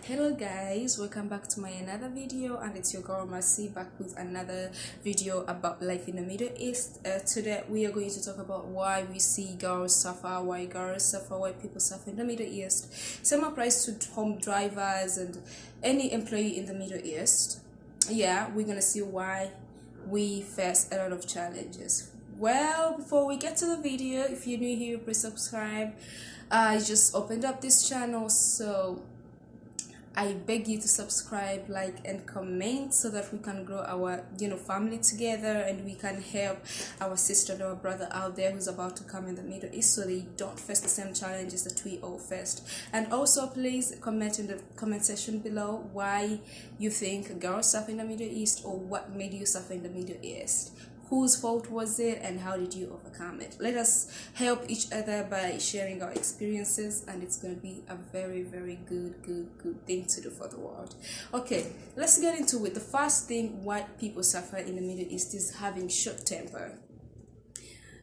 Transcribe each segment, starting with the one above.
Hello guys, welcome back to my another video, and it's your girl Mercy back with another video about life in the Middle East. Today we are going to talk about why we see girls suffer, why people suffer in the Middle East. Same applies to home drivers and any employee in the Middle East. Yeah, we're gonna see why we face a lot of challenges. Well, before we get to the video, if you're new here, please subscribe. I just opened up this channel, so I beg you to subscribe, like, and comment so that we can grow our family together, and we can help our sister or our brother out there who's about to come in the Middle East so they don't face the same challenges that we all faced. And also please comment in the comment section below why you think girls suffer in the Middle East, or what made you suffer in the Middle East. Whose fault was it, and how did you overcome it? Let us help each other by sharing our experiences, and it's going to be a very good thing to do for the world. Okay, let's get into it. The first thing why people suffer in the Middle East is having short temper.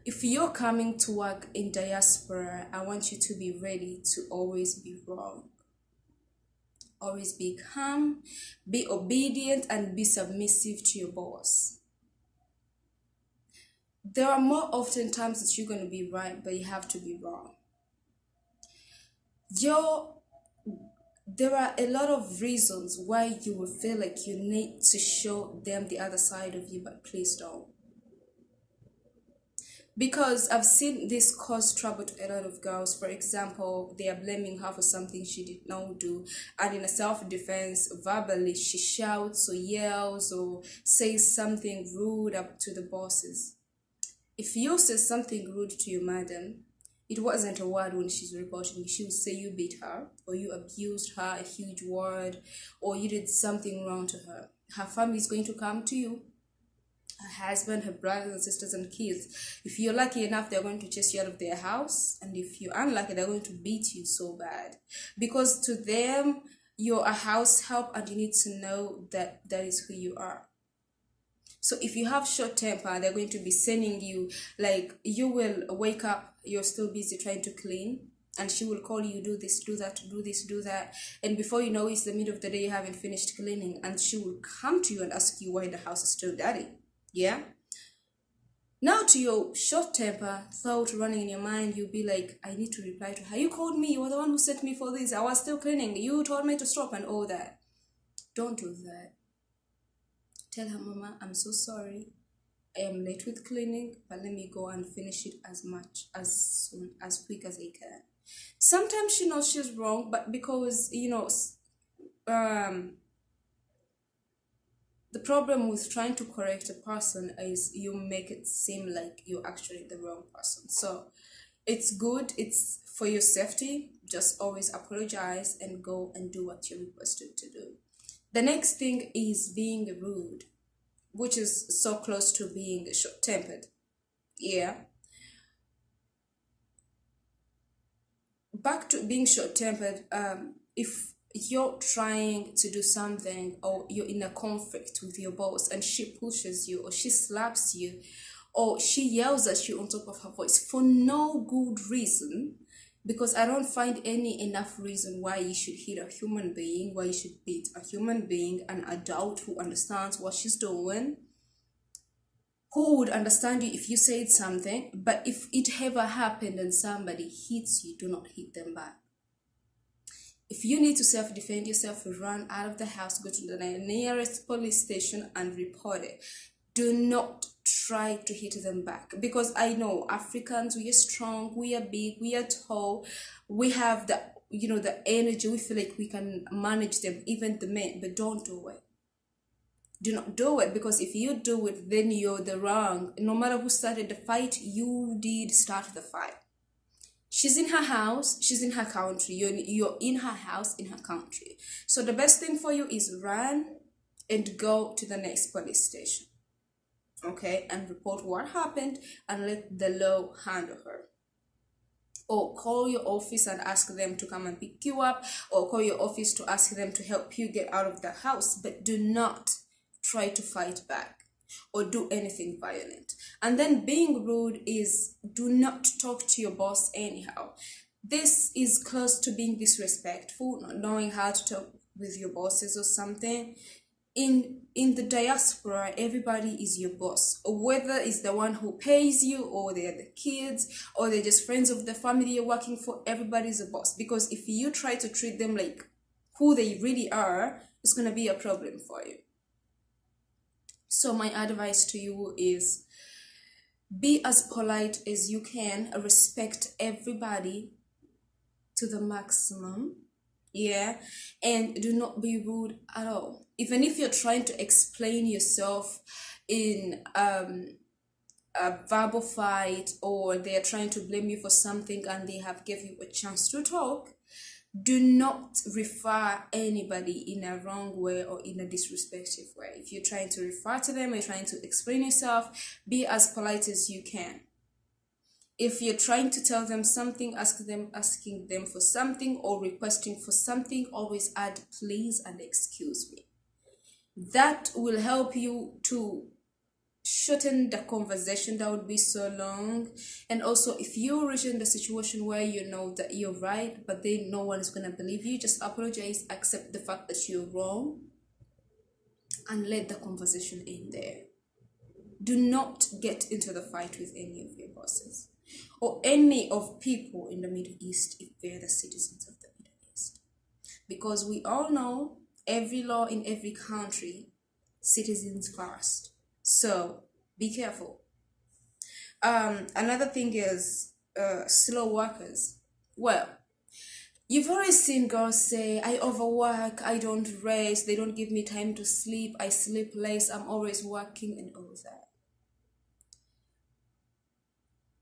If you're coming to work in diaspora, I want you to be ready to always be wrong. Always be calm, be obedient, and be submissive to your boss. There are more often times that you're going to be right, but you have to be wrong. There are a lot of reasons why you will feel like you need to show them the other side of you, but please don't. Because I've seen this cause trouble to a lot of girls. For example, they are blaming her for something she did not do, and in a self-defense, verbally, she shouts or yells or says something rude up to the bosses. If you say something rude to your madam, it wasn't a word when she's reporting you. She would say you beat her, or you abused her, a huge word, or you did something wrong to her. Her family is going to come to you, her husband, her brothers and sisters and kids. If you're lucky enough, they're going to chase you out of their house. And if you're unlucky, they're going to beat you so bad. Because to them, you're a house help, and you need to know that that is who you are. So if you have short temper, they're going to be sending you, like, you will wake up, you're still busy trying to clean, and she will call you, do this, do that, do this, do that. And before you know, it's the middle of the day, you haven't finished cleaning, and she will come to you and ask you why the house is still dirty. Yeah? Now to your short temper thought running in your mind, you'll be like, I need to reply to her. You called me, you were the one who sent me for this. I was still cleaning. You told me to stop and all that. Don't do that. Tell her, Mama, I'm so sorry. I am late with cleaning, but let me go and finish it as quick as I can. Sometimes she knows she's wrong, but because, the problem with trying to correct a person is you make it seem like you're actually the wrong person. So it's good, it's for your safety. Just always apologize and go and do what you're requested to do. The next thing is being rude, which is so close to being short-tempered. Yeah. Back to being short-tempered, if you're trying to do something, or you're in a conflict with your boss and she pushes you, or she slaps you, or she yells at you on top of her voice for no good reason, because I don't find enough reason why you should hit a human being, why you should beat a human being, an adult who understands what she's doing, who would understand you if you said something. But if it ever happened and somebody hits you, do not hit them back. If you need to self-defend yourself, run out of the house, go to the nearest police station and report it. Do not try to hit them back, because I know Africans, we are strong, we are big, we are tall, we have the the energy, we feel like we can manage them, even the men. But don't do it. Do not do it, because if you do it, then you're the wrong. No matter who started the fight, you did start the fight. She's in her house, she's in her country, you're in her house, in her country. So the best thing for you is run and go to the next police station. Okay, and report what happened and let the law handle her. Or call your office and ask them to come and pick you up, or call your office to ask them to help you get out of the house. But do not try to fight back or do anything violent. And then being rude is, do not talk to your boss anyhow. This is close to being disrespectful, not knowing how to talk with your bosses or something. In the diaspora, everybody is your boss, or whether it's the one who pays you, or they're the kids, or they're just friends of the family you're working for. Everybody's a boss, because if you try to treat them like who they really are, it's going to be a problem for you. So my advice to you is, be as polite as you can, respect everybody to the maximum, yeah, and do not be rude at all. Even if you're trying to explain yourself in a verbal fight, or they're trying to blame you for something and they have give you a chance to talk, do not refer anybody in a wrong way or in a disrespectful way. If you're trying to refer to them or you're trying to explain yourself, be as polite as you can. If you're trying to tell them something, asking them for something or requesting for something, always add please and excuse me. That will help you to shorten the conversation that would be so long. And also, if you reach in the situation where you know that you're right, but then no one is going to believe you, just apologize, accept the fact that you're wrong, and let the conversation end there. Do not get into the fight with any of your bosses or any of people in the Middle East if they're the citizens of the Middle East. Because we all know every law in every country, citizens first. So be careful. Another thing is slow workers. Well, you've always seen girls say, I overwork, I don't rest, they don't give me time to sleep, I sleep less, I'm always working, and all that.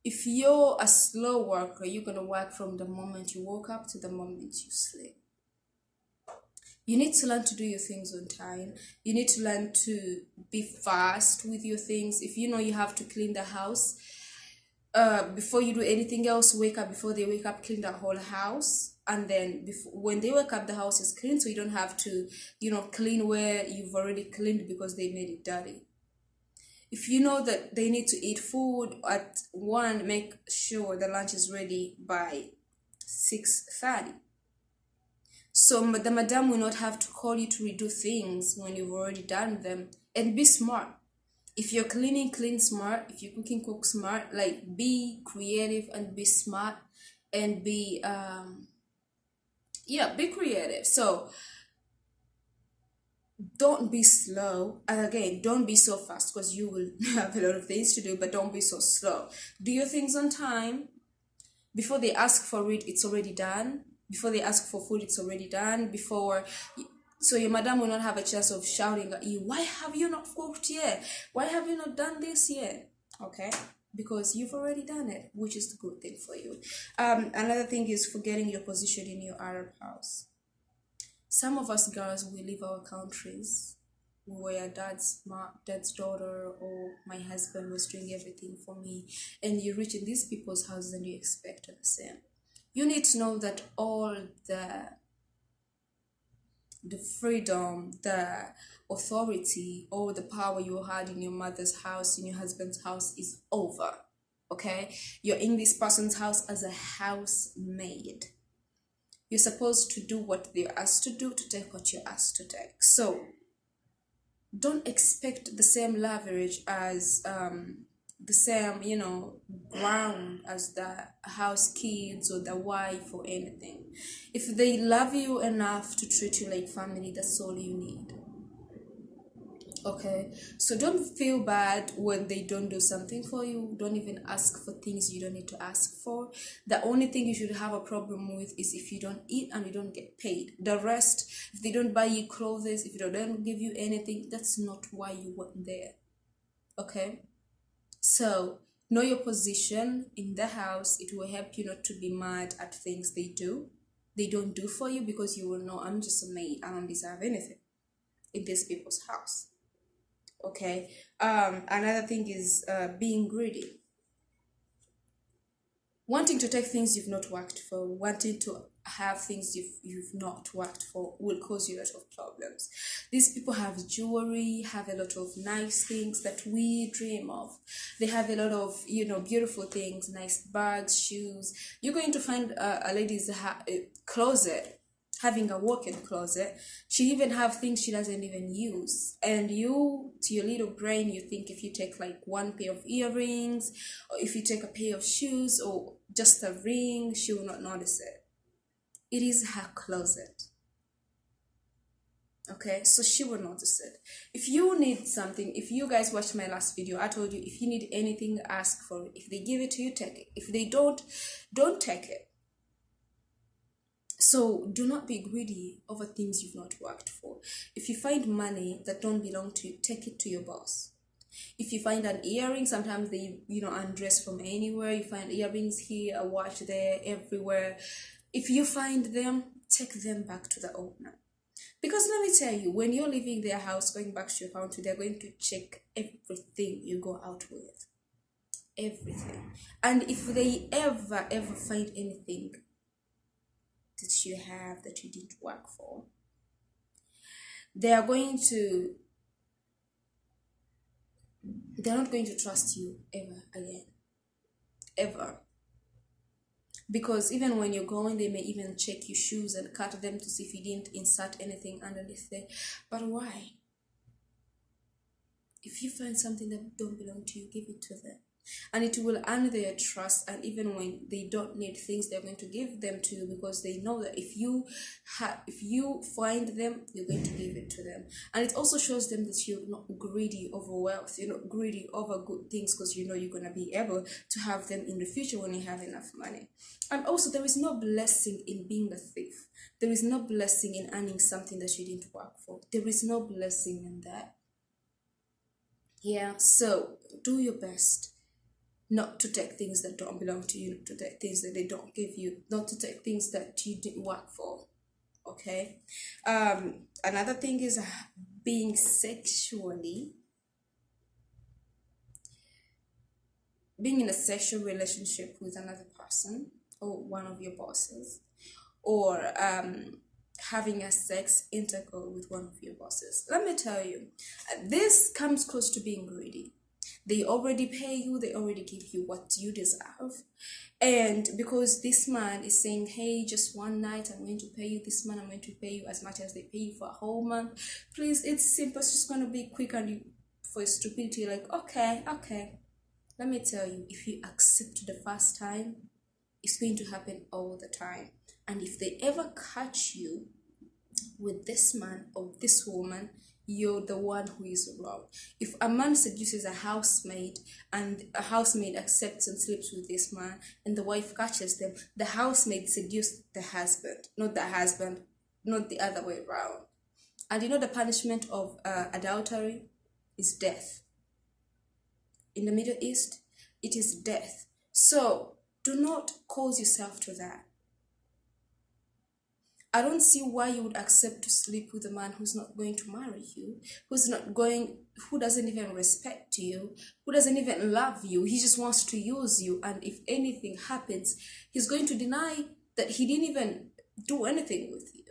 If you're a slow worker, you're going to work from the moment you woke up to the moment you sleep. You need to learn to do your things on time. You need to learn to be fast with your things. If you know you have to clean the house, before you do anything else, wake up before they wake up, clean the whole house. And then when they wake up, the house is clean, so you don't have to, clean where you've already cleaned because they made it dirty. If you know that they need to eat food at 1, make sure the lunch is ready by 6:30. So the madam will not have to call you to redo things when you've already done them. And be smart. If you're cleaning, clean smart. If you're cooking, cook smart. Like, be creative and be smart and be be creative. So don't be slow. And again, don't be so fast, because you will have a lot of things to do, but don't be so slow. Do your things on time. Before they ask for it, it's already done. Before they ask for food, it's already done. So your madam will not have a chance of shouting at you, why have you not cooked yet? Why have you not done this yet? Okay? Because you've already done it, which is the good thing for you. Another thing is forgetting your position in your Arab house. Some of us girls, we leave our countries. We were dad's daughter, or my husband was doing everything for me. And you reach in these people's houses and you expect the same. You need to know that all the freedom, the authority, or the power you had in your mother's house, in your husband's house, is over. Okay? You're in this person's house as a housemaid. You're supposed to do what they're asked to do, to take what you're asked to take. So don't expect the same leverage as the same ground as the house kids or the wife or anything. If they love you enough to treat you like family, that's all you need. Okay, so don't feel bad when they don't do something for you. Don't even ask for things you don't need to ask for. The only thing you should have a problem with is if you don't eat and you don't get paid. The rest, if they don't buy you clothes, if they don't give you anything, that's not why you went there. Okay, so know your position in the house. It will help you not to be mad at things they don't do for you, because you will know, I'm just a maid, I don't deserve anything in these people's house. Okay, another thing is being greedy. Wanting to take things you've not worked for, wanting to have things you've not worked for, will cause you a lot of problems. These people have jewelry, have a lot of nice things that we dream of. They have a lot of beautiful things, nice bags, shoes. You're going to find a lady's closet having a walk-in closet. She even have things she doesn't even use. And you, to your little brain, you think if you take like one pair of earrings, or if you take a pair of shoes, or just a ring, she will not notice it. It is her closet. Okay, so she will notice it. If you need something, if you guys watched my last video, I told you if you need anything, ask for it. If they give it to you, take it. If they don't take it. So do not be greedy over things you've not worked for. If you find money that don't belong to you, take it to your boss. If you find an earring, sometimes they undress from anywhere. You find earrings here, a watch there, everywhere. If you find them, take them back to the owner. Because let me tell you, when you're leaving their house, going back to your country, they're going to check everything you go out with. Everything. And if they ever find anything that you have that you didn't work for, they're not going to trust you ever again. Ever. Because even when you're going, they may even check your shoes and cut them to see if you didn't insert anything underneath there. But why? If you find something that don't belong to you, give it to them. And it will earn their trust. And even when they don't need things, they're going to give them to you, because they know that if you find them, you're going to give it to them. And it also shows them that you're not greedy over wealth. You're not greedy over good things, because you know you're going to be able to have them in the future when you have enough money. And also, there is no blessing in being a thief. There is no blessing in earning something that you didn't work for. There is no blessing in that. Yeah, so do your best not to take things that don't belong to you, not to take things that they don't give you, not to take things that you didn't work for. Okay. Another thing is being in a sexual relationship with another person, or one of your bosses, or having a sex intercourse with one of your bosses. Let me tell you, this comes close to being greedy. They already pay you, they already give you what you deserve. And because this man is saying, hey, just one night, I'm going to pay you this month, I'm going to pay you as much as they pay you for a whole month. Please, it's simple, it's just going to be quick, and you, for stupidity, like, okay. Let me tell you, if you accept the first time, it's going to happen all the time. And if they ever catch you with this man or this woman, you're the one who is wrong. If a man seduces a housemaid, and a housemaid accepts and sleeps with this man, and the wife catches them, the housemaid seduced the husband, not the other way around. And you know the punishment of adultery is death. In the Middle East, it is death. So do not cause yourself to that. I don't see why you would accept to sleep with a man who's not going to marry you, who doesn't even respect you, who doesn't even love you. He just wants to use you. And if anything happens, he's going to deny that he didn't even do anything with you.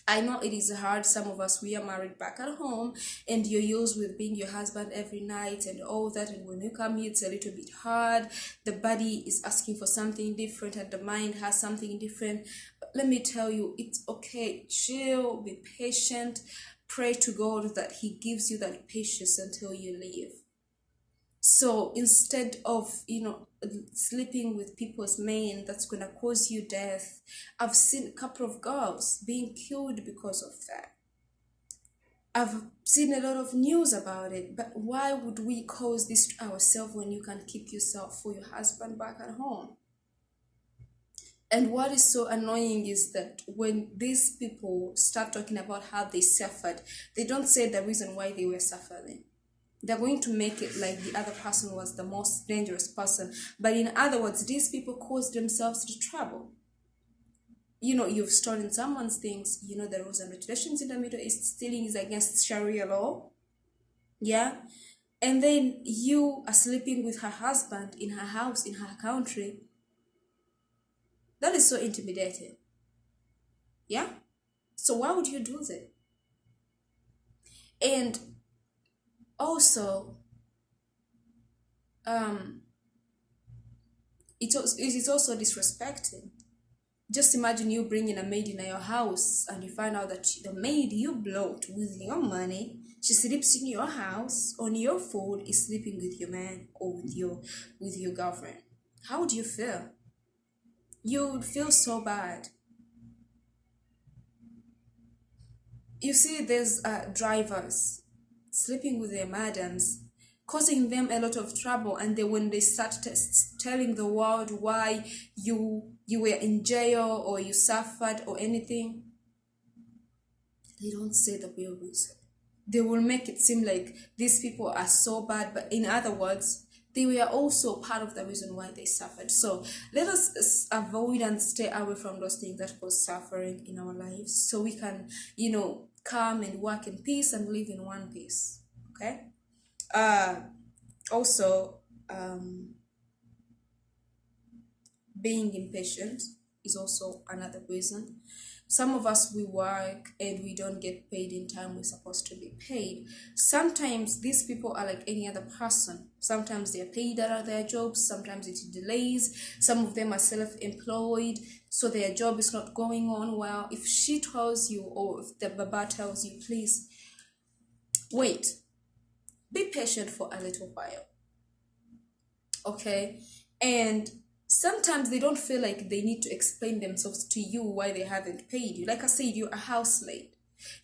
I know it is hard. Some of us, we are married back at home, and you're used with being your husband every night and all that. And when you come here, it's a little bit hard. The body is asking for something different, and the mind has something different. But let me tell you, it's okay. Chill, be patient. Pray to God that He gives you that patience until you leave. So instead of, sleeping with people's men, that's going to cause you death. I've seen a couple of girls being killed because of that. I've seen a lot of news about it, but why would we cause this to ourselves when you can keep yourself for your husband back at home? And what is so annoying is that when these people start talking about how they suffered, they don't say the reason why they were suffering. They're going to make it like the other person was the most dangerous person. But in other words, these people caused themselves the trouble. You've stolen someone's things. The rules and regulations in the Middle East, stealing is against Sharia law. Yeah? And then you are sleeping with her husband in her house, in her country. That is so intimidating. Yeah? So why would you do that? And also, it is also disrespecting. Just imagine you bringing a maid in your house and you find out that the maid you bought with your money, she sleeps in your house, on your phone, is sleeping with your man or with your girlfriend. How would you feel? You would feel so bad. You see, there's drivers sleeping with their madams, causing them a lot of trouble, and then when they start telling the world why you were in jail or you suffered or anything, they don't say the real reason. They will make it seem like these people are so bad, but in other words, they were also part of the reason why they suffered. So let us avoid and stay away from those things that cause suffering in our lives, so we can, come and work in peace and live in one piece. Okay. Uh, Also, being impatient is also another reason. Some of us, we work and we don't get paid in time we're supposed to be paid. Sometimes these people are like any other person. Sometimes they're paid out of their jobs, sometimes it delays. Some of them are self-employed, so their job is not going on well. If she tells you, or if the baba tells you, please wait, be patient for a little while, okay? And sometimes they don't feel like they need to explain themselves to you why they haven't paid you. Like I said, you're a housemaid.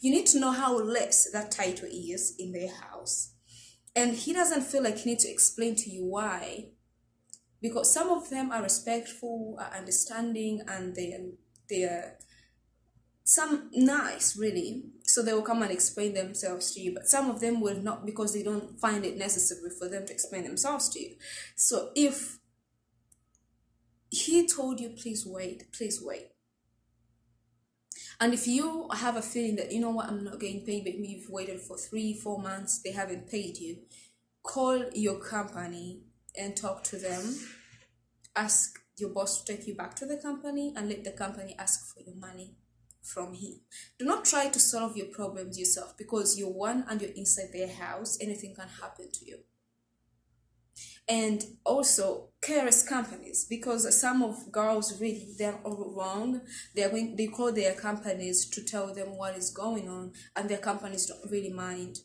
You need to know how less that title is in their house. And he doesn't feel like he needs to explain to you why. Because some of them are respectful, are understanding, and they're some nice really, so they will come and explain themselves to you, but some of them will not, because they don't find it necessary for them to explain themselves to you. So if he told you, please wait, please wait, and if you have a feeling that, you know what, I'm not getting paid, but you've waited for 3-4 months, they haven't paid you, call your company and talk to them. Ask your boss to take you back to the company and let the company ask for your money from him. Do not try to solve your problems yourself, because you're one and you're inside their house. Anything can happen to you. And also careless companies, because some of girls really, they're all wrong. They call their companies to tell them what is going on, and their companies don't really mind.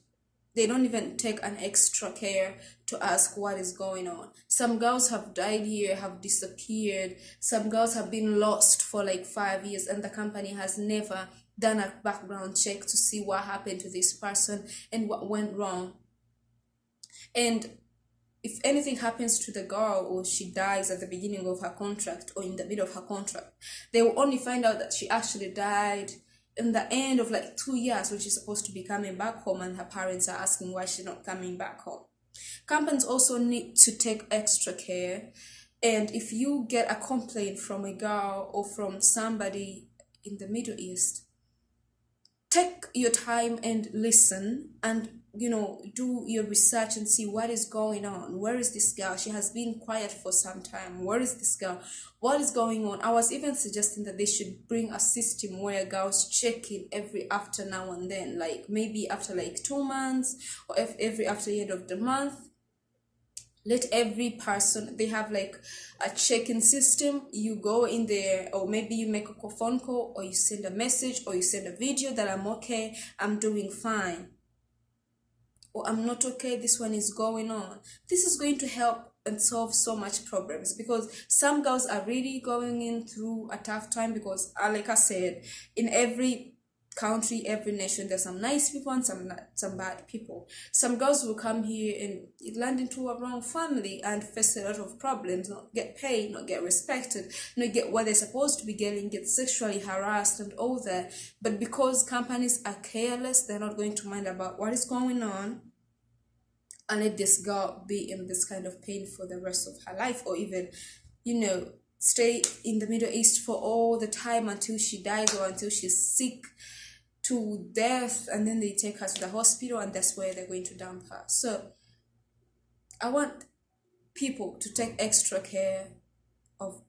They don't even take an extra care to ask what is going on. Some girls have died here, have disappeared. Some girls have been lost for like 5 years, and the company has never done a background check to see what happened to this person and what went wrong. And if anything happens to the girl, or she dies at the beginning of her contract or in the middle of her contract, they will only find out that she actually died in the end of like 2 years, when she's supposed to be coming back home, and her parents are asking why she's not coming back home. Companies also need to take extra care. And if you get a complaint from a girl or from somebody in the Middle East, take your time and listen, and do your research and see what is going on. Where is this girl? She has been quiet for some time. Where is this girl? What is going on? I was even suggesting that they should bring a system where girls check in every after now and then, like maybe after like 2 months, or if every after the end of the month. Let every person, they have like a check-in system. You go in there, or maybe you make a phone call, or you send a message, or you send a video that I'm okay, I'm doing fine, or I'm not okay, this one is going on. This is going to help and solve so much problems, because some girls are really going in through a tough time, because like I said, in every country, every nation, there's some nice people and some bad people. Some girls will come here and land into a wrong family and face a lot of problems, not get paid, not get respected, not get what they're supposed to be getting, get sexually harassed and all that. But because companies are careless, they're not going to mind about what is going on, and let this girl be in this kind of pain for the rest of her life, or even, stay in the Middle East for all the time until she dies, or until she's sick to death, and then they take her to the hospital, and that's where they're going to dump her. So I want people to take extra care of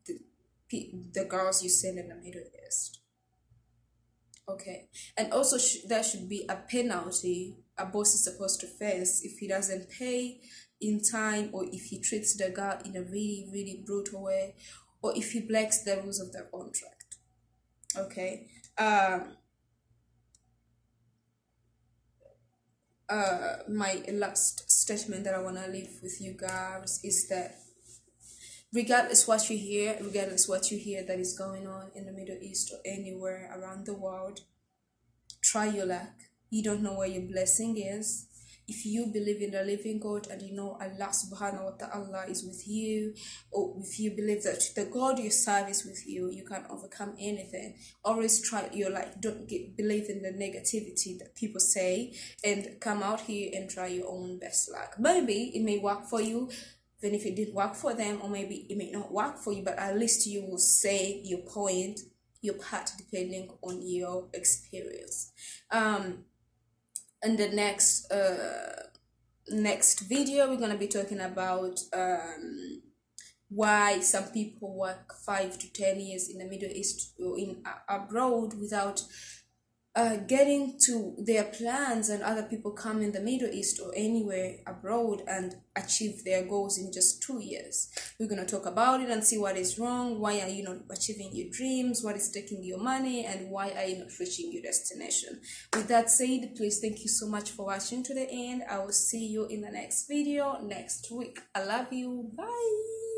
the girls you send in the Middle East. Okay. And also there should be a penalty a boss is supposed to face if he doesn't pay in time, or if he treats the girl in a really, really brutal way, or if he breaks the rules of the contract. Okay. My last statement that I want to leave with you guys is that regardless what you hear that is going on in the Middle East or anywhere around the world, try your luck. You don't know where your blessing is. If you believe in the living God and you know Allah subhanahu wa ta'ala is with you, or if you believe that the God you serve is with you, you can overcome anything. Always try your life. Don't believe in the negativity that people say, and come out here and try your own best luck. Maybe it may work for you, even if it didn't work for them, or maybe it may not work for you, but at least you will say your point, your part, depending on your experience. In the next video, we're going to be talking about why some people work 5 to 10 years in the Middle East or in abroad without getting to their plans, and other people come in the Middle East or anywhere abroad and achieve their goals in just 2 years. We're going to talk about it and see what is wrong, why are you not achieving your dreams, what is taking your money, and why are you not reaching your destination. With that said, please thank you so much for watching to the end. I will see you in the next video next week. I love you. Bye.